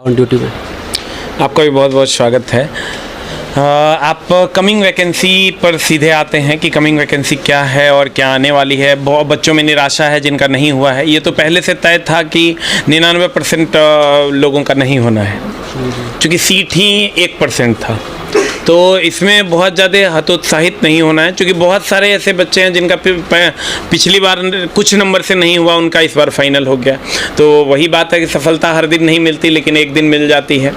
On duty में। आपका भी बहुत बहुत स्वागत है। आप कमिंग वैकेंसी पर सीधे आते हैं कि कमिंग वैकेंसी क्या है और क्या आने वाली है। बहुत बच्चों में निराशा है जिनका नहीं हुआ है। ये तो पहले से तय था कि 99% लोगों का नहीं होना है, क्योंकि सीट ही 1% था। तो इसमें बहुत ज़्यादा हतोत्साहित नहीं होना है, क्योंकि बहुत सारे ऐसे बच्चे हैं जिनका पिछली बार कुछ नंबर से नहीं हुआ, उनका इस बार फाइनल हो गया। तो वही बात है कि सफलता हर दिन नहीं मिलती, लेकिन एक दिन मिल जाती है।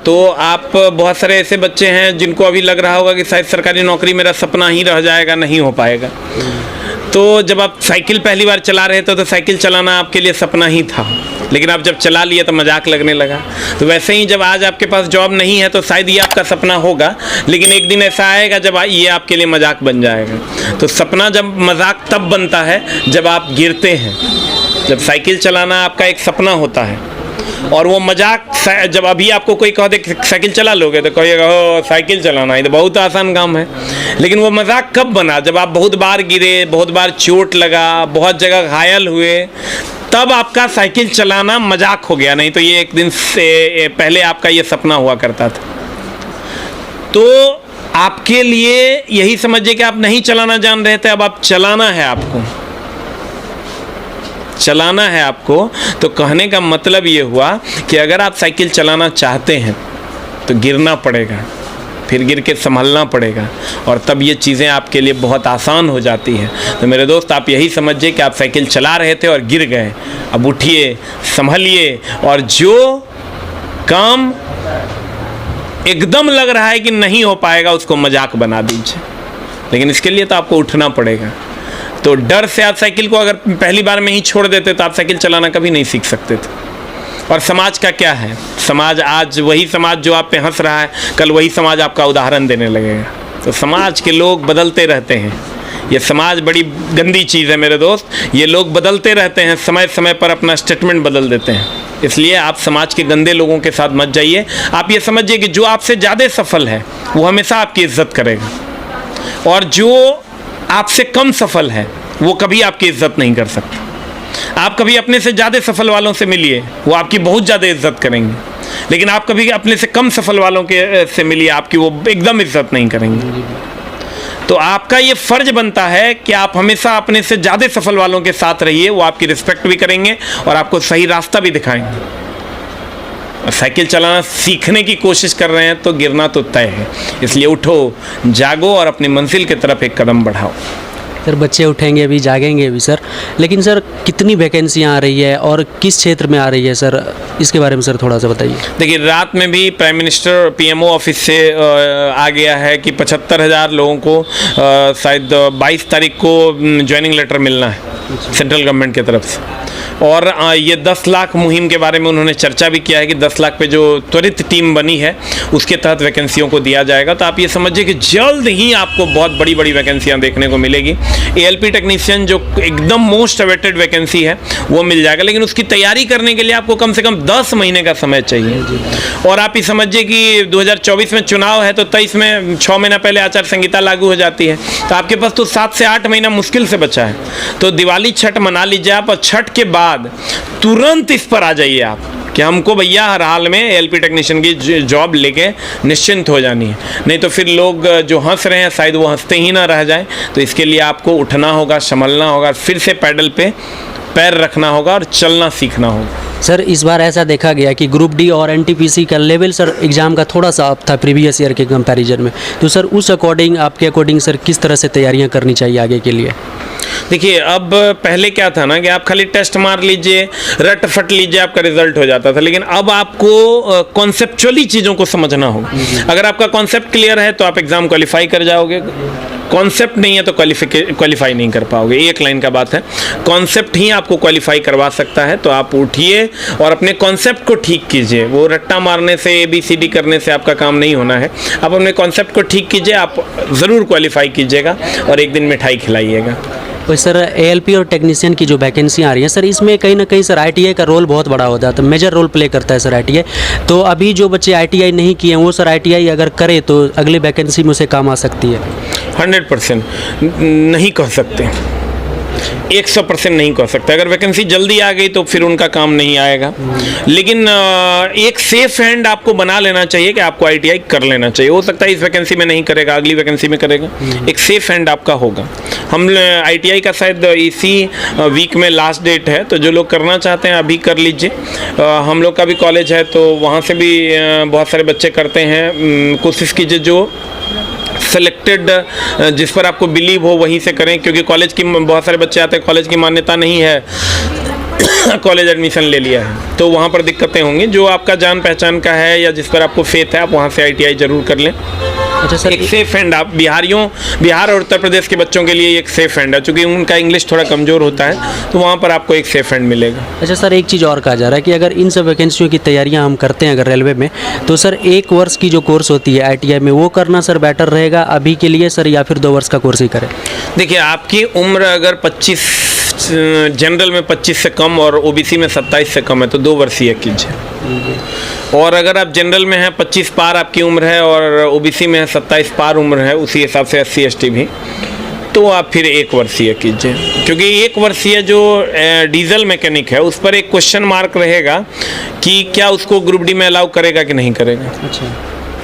तो आप बहुत सारे ऐसे बच्चे हैं जिनको अभी लग रहा होगा कि शायद सरकारी नौकरी मेरा सपना ही रह जाएगा, नहीं हो पाएगा। तो जब आप साइकिल पहली बार चला रहे थे तो साइकिल चलाना आपके लिए सपना ही था, लेकिन आप जब चला लिए तो मजाक लगने लगा। तो वैसे ही जब आज आपके पास जॉब नहीं है तो शायद ये आपका सपना होगा, लेकिन एक दिन ऐसा आएगा जब ये आपके लिए मजाक बन जाएगा। तो सपना जब मजाक तब बनता है जब आप गिरते हैं। जब साइकिल चलाना आपका एक सपना होता है और वो मजाक, जब अभी आपको कोई कह दे साइकिल चला लोगे तो कहिएगा हो साइकिल चलाना ये तो बहुत आसान काम है। लेकिन वो मजाक कब बना? जब आप बहुत बार गिरे, बहुत बार चोट लगा, बहुत जगह घायल हुए, तब आपका साइकिल चलाना मजाक हो गया। नहीं तो ये एक दिन से पहले आपका ये सपना हुआ करता था। तो आपके लिए यही समझिए कि आप नहीं चलाना जान रहे थे, अब आप चलाना है, आपको चलाना है आपको। तो कहने का मतलब ये हुआ कि अगर आप साइकिल चलाना चाहते हैं तो गिरना पड़ेगा, फिर गिर के संभलना पड़ेगा, और तब ये चीज़ें आपके लिए बहुत आसान हो जाती हैं। तो मेरे दोस्त, आप यही समझिए कि आप साइकिल चला रहे थे और गिर गए। अब उठिए, संभलिए, और जो काम एकदम लग रहा है कि नहीं हो पाएगा उसको मजाक बना दीजिए। लेकिन इसके लिए तो आपको उठना पड़ेगा। तो डर से आप साइकिल को अगर पहली बार में ही छोड़ देते तो आप साइकिल चलाना कभी नहीं सीख सकते थे। और समाज का क्या है? समाज आज वही समाज जो आप पे हंस रहा है, कल वही समाज आपका उदाहरण देने लगेगा। तो समाज के लोग बदलते रहते हैं। ये समाज बड़ी गंदी चीज़ है मेरे दोस्त। ये लोग बदलते रहते हैं, समय समय पर अपना स्टेटमेंट बदल देते हैं। इसलिए आप समाज के गंदे लोगों के साथ मत जाइए। आप ये समझिए कि जो आपसे ज़्यादा सफल है वो हमेशा आपकी इज्जत करेगा, और जो आपसे कम सफल है वो कभी आपकी इज्जत नहीं कर सकता। आप कभी अपने से ज़्यादा सफल वालों से मिलिए, वो आपकी बहुत ज़्यादा इज्जत करेंगे। लेकिन आप कभी अपने से कम सफल वालों के से मिलिए, आपकी वो एकदम इज्जत नहीं करेंगे। तो आपका ये फ़र्ज बनता है कि आप हमेशा अपने से ज़्यादा सफल वालों के साथ रहिए। वो आपकी रिस्पेक्ट भी करेंगे और आपको सही रास्ता भी दिखाएंगे। साइकिल चलाना सीखने की कोशिश कर रहे हैं तो गिरना तो तय है। इसलिए उठो, जागो और अपनी मंजिल की तरफ एक कदम बढ़ाओ। सर, बच्चे उठेंगे भी, जागेंगे भी सर, लेकिन सर कितनी वैकेंसियाँ आ रही है और किस क्षेत्र में आ रही है सर, इसके बारे में सर थोड़ा सा बताइए। देखिए, रात में भी प्राइम मिनिस्टर PMO ऑफिस से आ गया है कि 75,000 लोगों को शायद 22 तारीख को ज्वाइनिंग लेटर मिलना है सेंट्रल गवर्नमेंट की तरफ से। और ये 10 लाख मुहिम के बारे में उन्होंने चर्चा भी किया है कि 10 लाख पे जो त्वरित टीम बनी है उसके तहत वैकेंसियों को दिया जाएगा। तो आप ये समझिए कि जल्द ही आपको बहुत बड़ी बड़ी वैकेंसियाँ देखने को मिलेगी। ALP टेक्नीशियन जो एकदम मोस्ट अवेटेड वैकेंसी है वो मिल जाएगा, लेकिन उसकी तैयारी करने के लिए आपको कम से कम 10 महीने का समय चाहिए। और आप ये समझिए कि 2024 में चुनाव है तो 23 में 6 महीना पहले आचार संहिता लागू हो जाती है। तो आपके पास तो 7 से 8 महीना मुश्किल से बचा है। तो दिवाली छठ मना लीजिए आप, और छठ के बाद तुरंत इस पर आ जाइए आप कि हमको भैया हर हाल में ALP टेक्नीशियन की जॉब लेके निश्चिंत हो जानी है। नहीं तो फिर लोग जो हंस रहे हैं शायद वो हंसते ही ना रह जाएं। तो इसके लिए आपको उठना होगा, संभलना होगा, फिर से पैडल पे पैर रखना होगा और चलना सीखना होगा। सर, इस बार ऐसा देखा गया कि ग्रुप डी और NTPC का लेवल सर एग्ज़ाम का थोड़ा सा अप था प्रीवियस ईयर के कंपैरिजन में। तो सर उस अकॉर्डिंग, आपके अकॉर्डिंग सर किस तरह से तैयारियां करनी चाहिए आगे के लिए? देखिए, अब पहले क्या था ना कि आप खाली टेस्ट मार लीजिए, रट फट लीजिए, आपका रिजल्ट हो जाता था। लेकिन अब आपको कॉन्सेप्चुअली चीज़ों को समझना होगा। अगर आपका कॉन्सेप्ट क्लियर है तो आप एग्ज़ाम क्वालिफाई कर जाओगे। कॉन्सेप्ट नहीं है तो क्वालिफाई नहीं कर पाओगे। एक लाइन का बात है, कॉन्सेप्ट ही आपको क्वालिफाई करवा सकता है। तो आप उठिए और अपने कॉन्सेप्ट को ठीक कीजिए। वो रट्टा मारने से, ABCD करने से आपका काम नहीं होना है। आप अपने कॉन्सेप्ट को ठीक कीजिए, आप ज़रूर क्वालिफाई कीजिएगा और एक दिन मिठाई खिलाइएगा। और सर ALP और टेक्नीशियन की जो वैकेंसी आ रही है सर, इसमें कहीं ना कहीं सर ITI का रोल बहुत बड़ा होता है, तो मेजर रोल प्ले करता है सर ITI। तो अभी जो बच्चे ITI नहीं किए हैं वो सर ITI अगर करे तो अगले वैकेंसी में उसे काम आ सकती है? 100% नहीं कह सकते। 100% नहीं कह सकता। अगर वैकेंसी जल्दी आ गई तो फिर उनका काम नहीं आएगा, लेकिन एक सेफ हैंड आपको बना लेना चाहिए कि आपको ITI कर लेना चाहिए। हो सकता है इस वैकेंसी में नहीं करेगा, अगली वैकेंसी में करेगा, एक सेफ हैंड आपका होगा। हम ITI का शायद इसी वीक में लास्ट डेट है, तो जो लोग करना चाहते हैं अभी कर लीजिए। हम लोग का भी कॉलेज है तो वहाँ से भी बहुत सारे बच्चे करते हैं। कोशिश कीजिए जो सेलेक्टेड जिस पर आपको बिलीव हो वहीं से करें, क्योंकि कॉलेज की बहुत सारे बच्चे आते हैं, कॉलेज की मान्यता नहीं है, कॉलेज एडमिशन ले लिया है, तो वहाँ पर दिक्कतें होंगी। जो आपका जान पहचान का है या जिस पर आपको फेथ है, आप वहाँ से ITI जरूर कर लें। अच्छा सर, एक सेफ हैंड आप बिहार और उत्तर प्रदेश के बच्चों के लिए एक सेफ हैंड है, क्योंकि उनका इंग्लिश थोड़ा कमज़ोर होता है, तो वहाँ पर आपको एक सेफ हैंड मिलेगा। अच्छा सर, एक चीज़ और कहा जा रहा है कि अगर इन सब वैकेंसियों की तैयारियां हम करते हैं अगर रेलवे में, तो सर 1 वर्ष की जो कोर्स होती है ITI में, वो करना सर बेटर रहेगा अभी के लिए सर, या फिर 2 वर्ष का कोर्स ही करें? देखिए, आपकी उम्र अगर 25 जनरल में 25 से कम और OBC में 27 से कम है तो 2 वर्षीय कीजिए। और अगर आप जनरल में हैं 25 पार आपकी उम्र है और OBC में है 27 पार उम्र है, उसी हिसाब से SC ST भी, तो आप फिर 1 वर्षीय कीजिए। क्योंकि 1 वर्षीय जो डीजल मैकेनिक है उस पर एक क्वेश्चन मार्क रहेगा कि क्या उसको ग्रुप डी में अलाउ करेगा कि नहीं करेगा। अच्छा,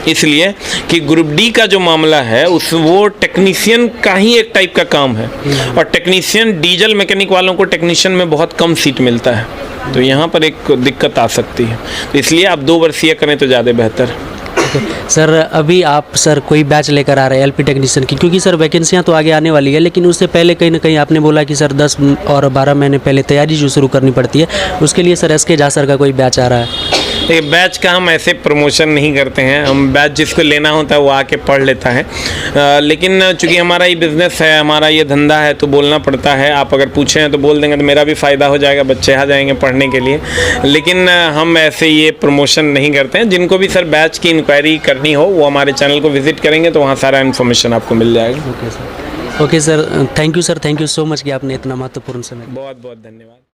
इसलिए कि ग्रुप डी का जो मामला है वो टेक्नीशियन का ही एक टाइप का काम है, और टेक्नीशियन डीजल मैकेनिक वालों को टेक्नीशियन में बहुत कम सीट मिलता है, तो यहाँ पर एक दिक्कत आ सकती है। तो इसलिए आप 2 वर्षीय करें तो ज़्यादा बेहतर है। सर अभी आप सर कोई बैच लेकर आ रहे हैं LP टेक्नीशियन की, क्योंकि सर वैकेंसियां तो आगे आने वाली है, लेकिन उससे पहले कहीं ना कहीं आपने बोला कि सर 10 और 12 महीने पहले तैयारी जो शुरू करनी पड़ती है, उसके लिए सर SK झा सर का कोई बैच आ रहा है? ये बैच का हम ऐसे प्रमोशन नहीं करते हैं, हम बैच जिसको लेना होता है वो आके पढ़ लेता है। लेकिन चूंकि हमारा ये बिज़नेस है, हमारा ये धंधा है, तो बोलना पड़ता है। आप अगर पूछें हैं तो बोल देंगे तो मेरा भी फ़ायदा हो जाएगा, बच्चे आ जाएंगे पढ़ने के लिए। लेकिन हम ऐसे ये प्रमोशन नहीं करते हैं। जिनको भी सर बैच की इंक्वायरी करनी हो वो हमारे चैनल को विजिट करेंगे तो वहाँ सारा इन्फॉर्मेशन आपको मिल जाएगा। Okay sir, thank you sir, thank you so much कि आपने इतना महत्वपूर्ण समय। बहुत बहुत धन्यवाद।